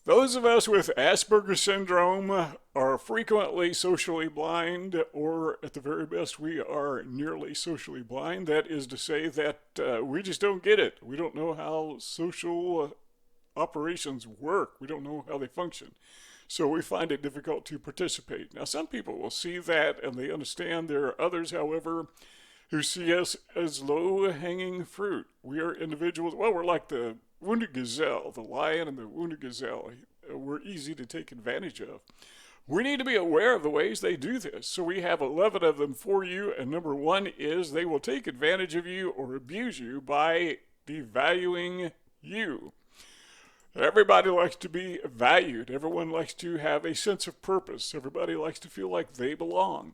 Those of us with Asperger syndrome are frequently socially blind, or at the very best, we are nearly socially blind. That is to say that we just don't get it. We don't know how social operations work. We don't know how they function. So we find it difficult to participate. Now, some people will see that and they understand. There are others, however, who see us as low-hanging fruit. We are individuals, well, we're like the wounded gazelle, the lion and the wounded gazelle. We're easy to take advantage of. We need to be aware of the ways they do this. So we have 11 of them for you, and number one is they will take advantage of you or abuse you by devaluing you. Everybody likes to be valued. Everyone likes to have a sense of purpose. Everybody likes to feel like they belong.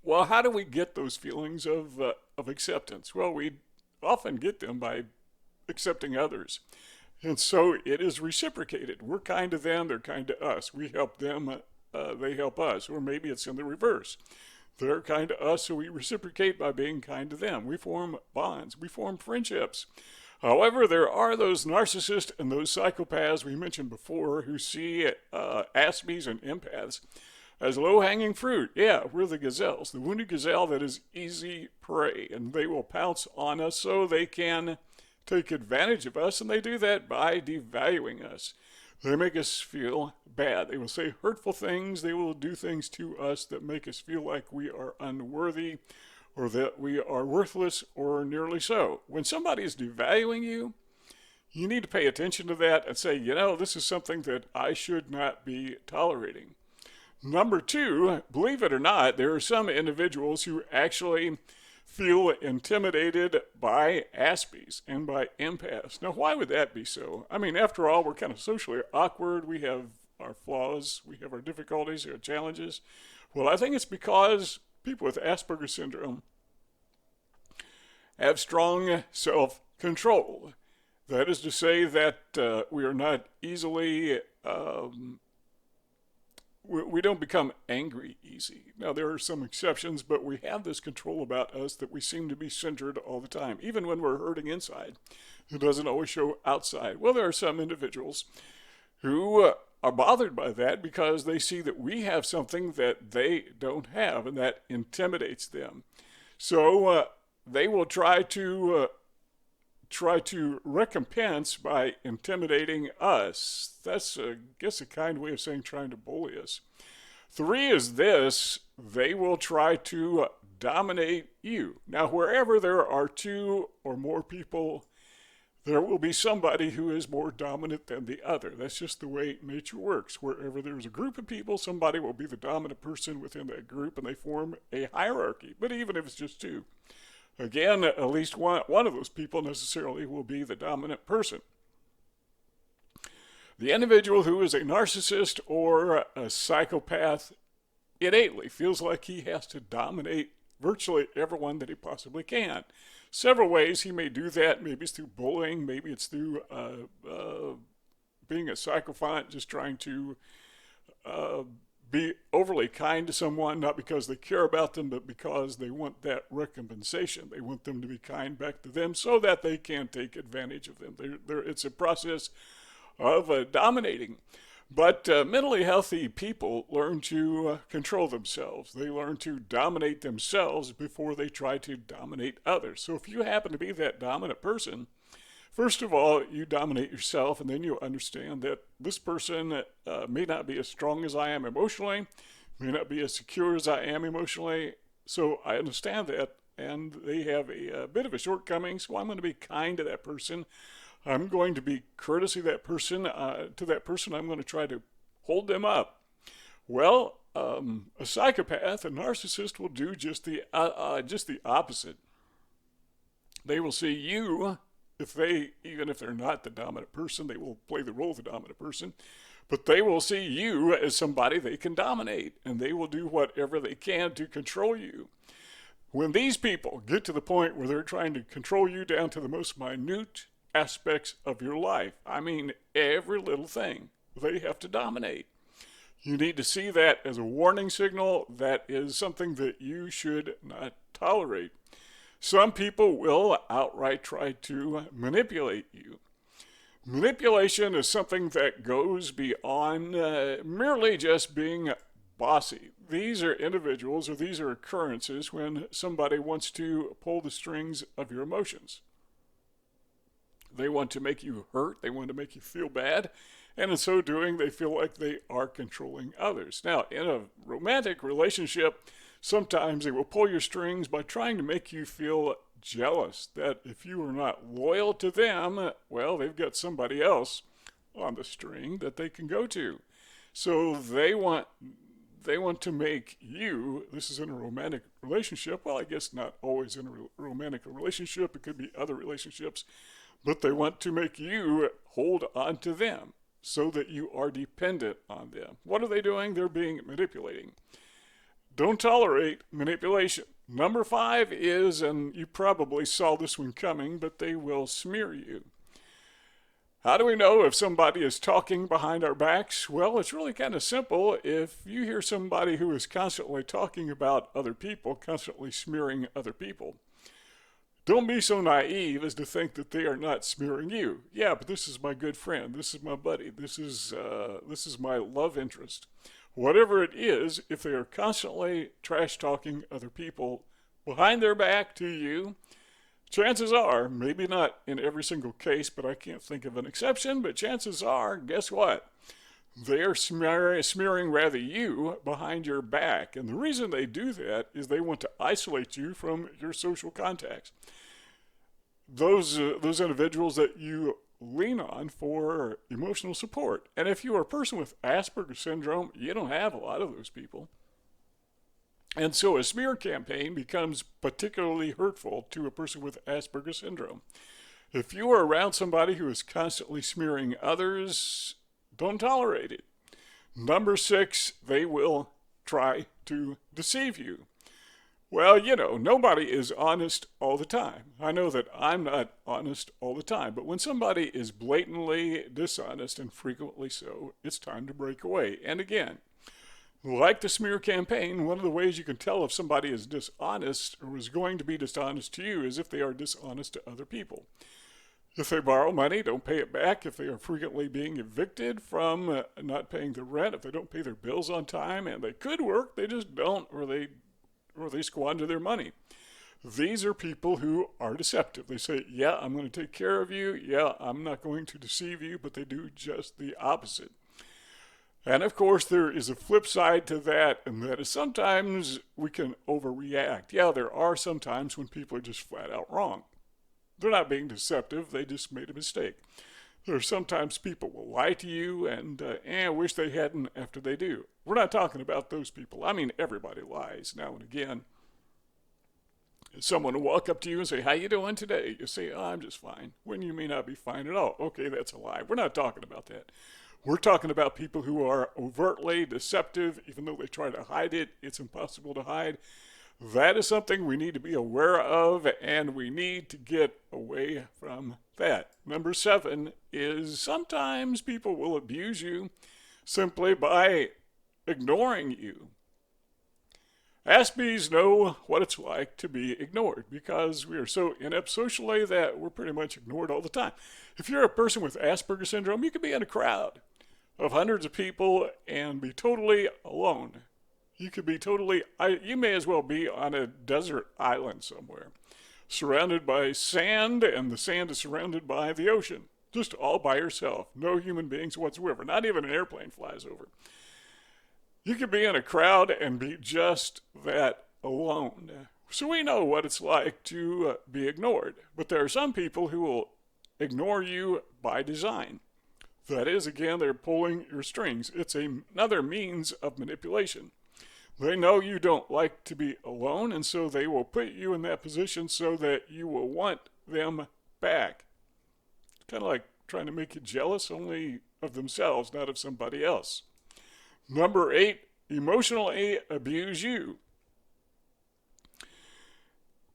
Well, how do we get those feelings of acceptance? Well, we often get them by accepting others. And so it is reciprocated. We're kind to them, they're kind to us. We help them, they help us. Or maybe it's in the reverse. They're kind to us, so we reciprocate by being kind to them. We form bonds, we form friendships. However, there are those narcissists and those psychopaths we mentioned before who see Aspies and empaths as low-hanging fruit. Yeah, we're the gazelles, the wounded gazelle that is easy prey, and they will pounce on us so they can take advantage of us, and they do that by devaluing us. They make us feel bad. They will say hurtful things. They will do things to us that make us feel like we are unworthy or that we are worthless or nearly so. When somebody is devaluing you, you need to pay attention to that and say, you know, this is something that I should not be tolerating. Number two, believe it or not, there are some individuals who actually feel intimidated by Aspies and by empaths. Now, why would that be so? I mean, after all, we're kind of socially awkward. We have our flaws. We have our difficulties, our challenges. Well, I think it's because people with Asperger syndrome have strong self-control. That is to say that we are not easily we don't become angry easy. Now, there are some exceptions, but we have this control about us that we seem to be centered all the time, even when we're hurting inside. It doesn't always show outside. Well, there are some individuals who are bothered by that because they see that we have something that they don't have, and that intimidates them. So they will try to recompense by intimidating us. That's, I guess, a kind way of saying trying to bully us. Three is this: they will try to dominate you. Now, wherever there are two or more people, there will be somebody who is more dominant than the other. That's just the way nature works. Wherever there's a group of people, somebody will be the dominant person within that group, and they form a hierarchy. But even if it's just two, again, at least one of those people necessarily will be the dominant person. The individual who is a narcissist or a psychopath innately feels like he has to dominate virtually everyone that he possibly can. Several ways he may do that. Maybe it's through bullying. Maybe it's through being a sycophant, just trying to be overly kind to someone, not because they care about them, but because they want that recompensation. They want them to be kind back to them so that they can take advantage of them. It's a process of dominating. But mentally healthy people learn to control themselves. They learn to dominate themselves before they try to dominate others. So if you happen to be that dominant person, first of all, you dominate yourself, and then you understand that this person may not be as strong as I am emotionally, may not be as secure as I am emotionally. So I understand that, and they have a bit of a shortcoming, so I'm going to be kind to that person. I'm going to be courteous to that person. I'm going to try to hold them up. Well, a psychopath, a narcissist, will do just the opposite. They will see you. Even if they're not the dominant person, they will play the role of the dominant person, but they will see you as somebody they can dominate, and they will do whatever they can to control you. When these people get to the point where they're trying to control you down to the most minute aspects of your life, I mean every little thing, they have to dominate. You need to see that as a warning signal. That is something that you should not tolerate. Some people will outright try to manipulate you. Manipulation is something that goes beyond merely just being bossy. These are individuals, or these are occurrences when somebody wants to pull the strings of your emotions. They want to make you hurt, they want to make you feel bad, and in so doing, they feel like they are controlling others. Now, in a romantic relationship, sometimes they will pull your strings by trying to make you feel jealous that if you are not loyal to them, well, they've got somebody else on the string that they can go to. So they want to make you, this is in a romantic relationship, well, I guess not always in a romantic relationship, it could be other relationships, but they want to make you hold on to them so that you are dependent on them. What are they doing? They're being manipulating. Don't tolerate manipulation. Number 5 is, and you probably saw this one coming, but they will smear you. How do we know if somebody is talking behind our backs? Well, it's really kind of simple. If you hear somebody who is constantly talking about other people, constantly smearing other people, don't be so naive as to think that they are not smearing you. Yeah, but this is my good friend. This is my buddy. This is my love interest. Whatever it is, if they are constantly trash talking other people behind their back to you, chances are, maybe not in every single case, but I can't think of an exception, but chances are, guess what? They are smearing rather you behind your back. And the reason they do that is they want to isolate you from your social contacts. Those individuals that you lean on for emotional support. And if you are a person with Asperger syndrome, you don't have a lot of those people. And so a smear campaign becomes particularly hurtful to a person with Asperger syndrome. If you are around somebody who is constantly smearing others, don't tolerate it. Number 6, they will try to deceive you. Well, nobody is honest all the time. I know that I'm not honest all the time, but when somebody is blatantly dishonest, and frequently so, it's time to break away. And again, like the smear campaign, one of the ways you can tell if somebody is dishonest or is going to be dishonest to you is if they are dishonest to other people. If they borrow money, don't pay it back. If they are frequently being evicted from not paying their rent, if they don't pay their bills on time, and they could work, they just don't, or they squander their money. These are people who are deceptive. They say, yeah, I'm going to take care of you. Yeah, I'm not going to deceive you, but they do just the opposite. And of course, there is a flip side to that, and that is sometimes we can overreact. Yeah, there are some times when people are just flat out wrong. They're not being deceptive, they just made a mistake. There are sometimes people will lie to you and wish they hadn't after they do. We're not talking about those people. I mean, everybody lies now and again. Someone will walk up to you and say, how you doing today? You say, oh, I'm just fine. When you may not be fine at all. Okay, that's a lie. We're not talking about that. We're talking about people who are overtly deceptive, even though they try to hide it. It's impossible to hide. That is something we need to be aware of, and we need to get away from that. Number 7 is sometimes people will abuse you simply by ignoring you. Aspies know what it's like to be ignored because we are so inept socially that we're pretty much ignored all the time. If you're a person with Asperger syndrome, you could be in a crowd of hundreds of people and be totally alone. You could be you may as well be on a desert island somewhere, surrounded by sand, and the sand is surrounded by the ocean, just all by yourself. No human beings whatsoever. Not even an airplane flies over. You could be in a crowd and be just that alone. So we know what it's like to be ignored. But there are some people who will ignore you by design. That is, again, they're pulling your strings. It's another means of manipulation. They know you don't like to be alone, and so they will put you in that position so that you will want them back. It's kind of like trying to make you jealous, only of themselves, not of somebody else. Number 8, emotionally abuse you.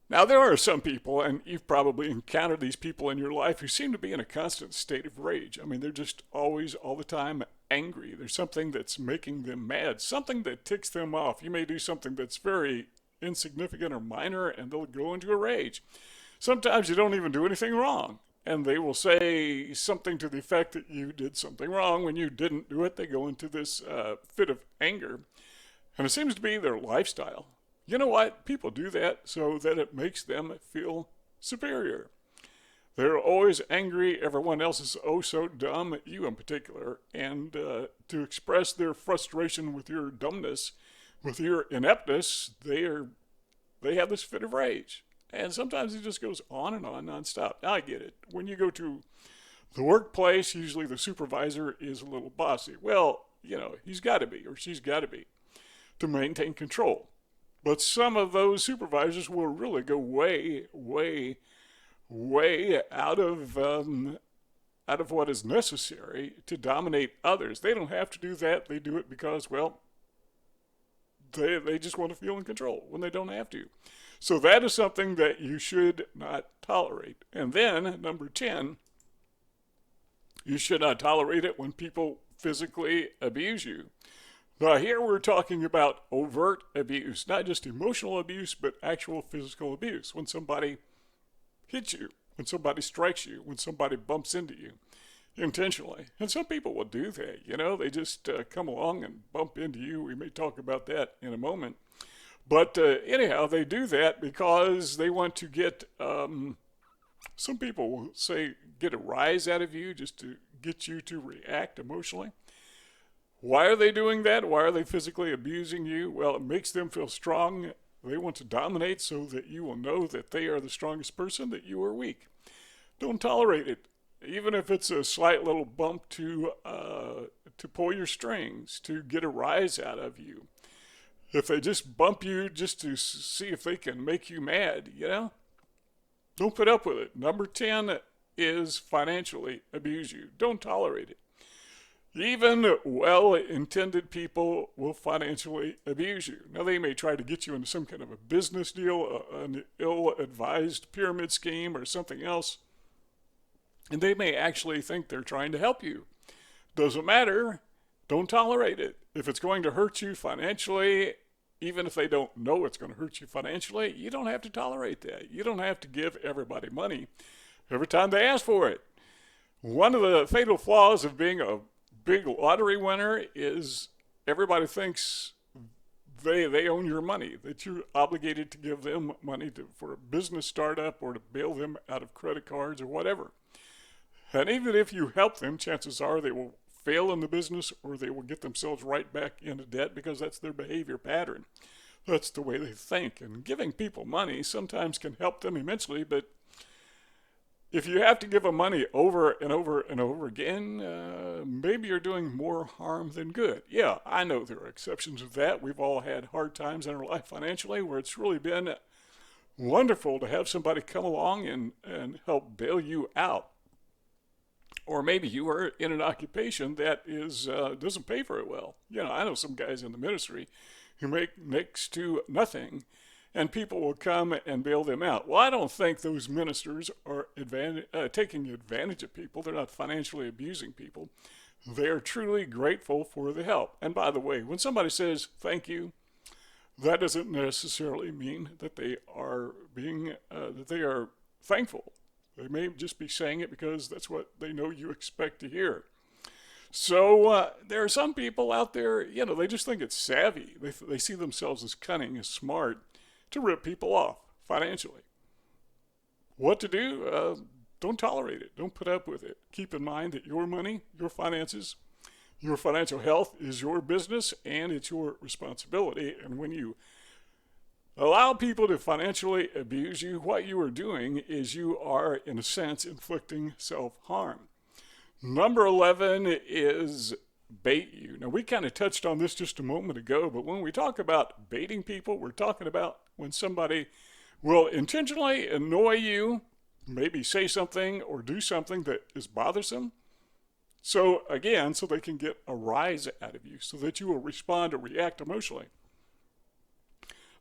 Now, there are some people, and you've probably encountered these people in your life, who seem to be in a constant state of rage. I mean, they're just always, all the time, angry. There's something that's making them mad, something that ticks them off. You may do something that's very insignificant or minor, and they'll go into a rage. Sometimes you don't even do anything wrong, and they will say something to the effect that you did something wrong when you didn't do it. They go into this fit of anger, and it seems to be their lifestyle. You know what? People do that so that it makes them feel superior. They're always angry. Everyone else is oh so dumb, you in particular. And to express their frustration with your dumbness, with your ineptness, they have this fit of rage. And sometimes it just goes on and on nonstop. Now I get it. When you go to the workplace, usually the supervisor is a little bossy. Well, he's got to be or she's got to be to maintain control. But some of those supervisors will really go way, way, way out of what is necessary to dominate others. They don't have to do that. They do it because, well, they just want to feel in control when they don't have to. So that is something that you should not tolerate. And then, number 10, you should not tolerate it when people physically abuse you. Now, here we're talking about overt abuse, not just emotional abuse, but actual physical abuse. When somebody hits you, when somebody strikes you, when somebody bumps into you intentionally. And some people will do that, they just come along and bump into you. We may talk about that in a moment. But anyhow, they do that because they want to get, some people will say, get a rise out of you just to get you to react emotionally. Why are they doing that? Why are they physically abusing you? Well, it makes them feel strong. They want to dominate so that you will know that they are the strongest person, that you are weak. Don't tolerate it, even if it's a slight little bump to pull your strings, to get a rise out of you. If they just bump you just to see if they can make you mad, don't put up with it. Number 10 is financially abuse you. Don't tolerate it. Even well-intended people will financially abuse you. Now, they may try to get you into some kind of a business deal, an ill-advised pyramid scheme, or something else, and they may actually think they're trying to help you. Doesn't matter. Don't tolerate it. If it's going to hurt you financially, even if they don't know it's going to hurt you financially, you don't have to tolerate that. You don't have to give everybody money every time they ask for it. One of the fatal flaws of being a big lottery winner is everybody thinks they own your money, that you're obligated to give them money for a business startup or to bail them out of credit cards or whatever. And even if you help them, chances are they will fail in the business or they will get themselves right back into debt because that's their behavior pattern. That's the way they think. And giving people money sometimes can help them immensely, but if you have to give them money over and over and over again, maybe you're doing more harm than good. Yeah, I know there are exceptions to that. We've all had hard times in our life financially where it's really been wonderful to have somebody come along and help bail you out. Or maybe you are in an occupation that doesn't pay very well. I know some guys in the ministry who make next to nothing, and people will come and bail them out. Well, I don't think those ministers are taking advantage of people. They're not financially abusing people. They are truly grateful for the help. And by the way, when somebody says thank you, that doesn't necessarily mean that they are thankful. They may just be saying it because that's what they know you expect to hear. So there are some people out there, they just think it's savvy. They see themselves as cunning, as smart, to rip people off financially. What to do? Don't tolerate it. Don't put up with it. Keep in mind that your money, your finances, your financial health is your business and it's your responsibility. And when you allow people to financially abuse you, what you are doing is you are, in a sense, inflicting self-harm. Number 11 is bait you. Now, we kind of touched on this just a moment ago, but when we talk about baiting people, we're talking about when somebody will intentionally annoy you, maybe say something or do something that is bothersome. So they can get a rise out of you so that you will respond or react emotionally.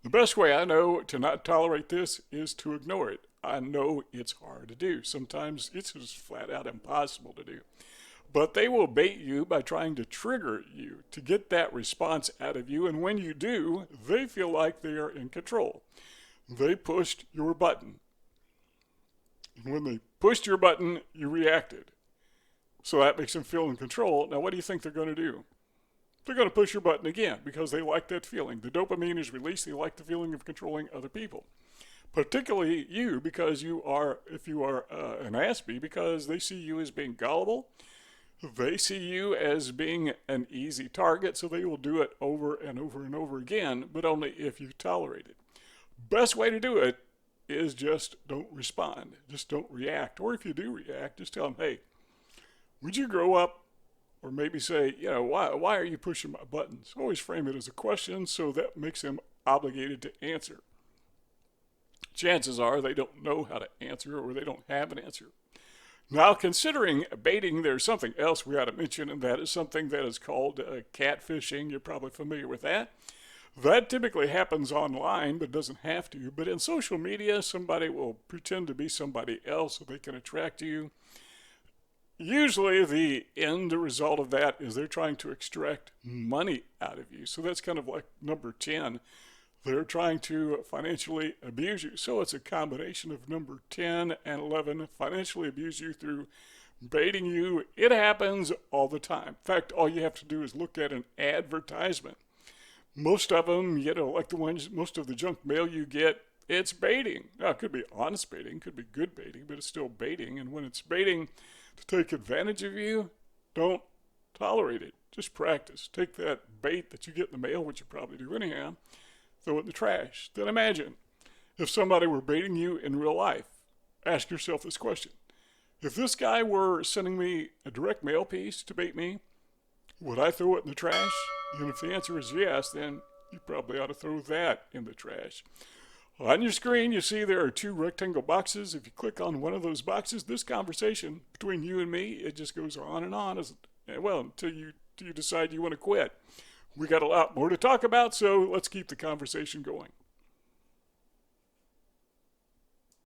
The best way I know to not tolerate this is to ignore it. I know it's hard to do. Sometimes it's just flat out impossible to do. But they will bait you by trying to trigger you to get that response out of you. And when you do, they feel like they are in control. They pushed your button. And when they pushed your button, you reacted. So that makes them feel in control. Now, what do you think they're going to do? They're going to push your button again because they like that feeling. The dopamine is released. They like the feeling of controlling other people. Particularly you, because you are, if you are an Aspie, because they see you as being gullible. They see you as being an easy target, so they will do it over and over and over again, but only if you tolerate it. Best way to do it is just don't respond. Just don't react. Or if you do react, just tell them, hey, would you grow up? Or maybe say, why are you pushing my buttons? Always frame it as a question, so that makes them obligated to answer. Chances are they don't know how to answer, or they don't have an answer. Now, considering baiting, there's something else we ought to mention, and that is something that is called catfishing. You're probably familiar with that. That typically happens online, but doesn't have to. But in social media, somebody will pretend to be somebody else so they can attract you. Usually the end result of that is they're trying to extract money out of you. So that's kind of like number 10. They're trying to financially abuse you. So it's a combination of number 10 and 11, financially abuse you through baiting you. It happens all the time. In fact, all you have to do is look at an advertisement. Most of them, like the ones, most of the junk mail you get, it's baiting. Now, it could be honest baiting, could be good baiting, but it's still baiting. And when it's baiting to take advantage of you, don't tolerate it. Just practice. Take that bait that you get in the mail, which you probably do anyhow, throw it in the trash. Then imagine if somebody were baiting you in real life. Ask yourself this question. If this guy were sending me a direct mail piece to bait me, would I throw it in the trash? And if the answer is yes, then you probably ought to throw that in the trash. On your screen, you see there are 2 rectangle boxes. If you click on one of those boxes, this conversation between you and me, it just goes on and on, until you decide you want to quit. We got a lot more to talk about, so let's keep the conversation going.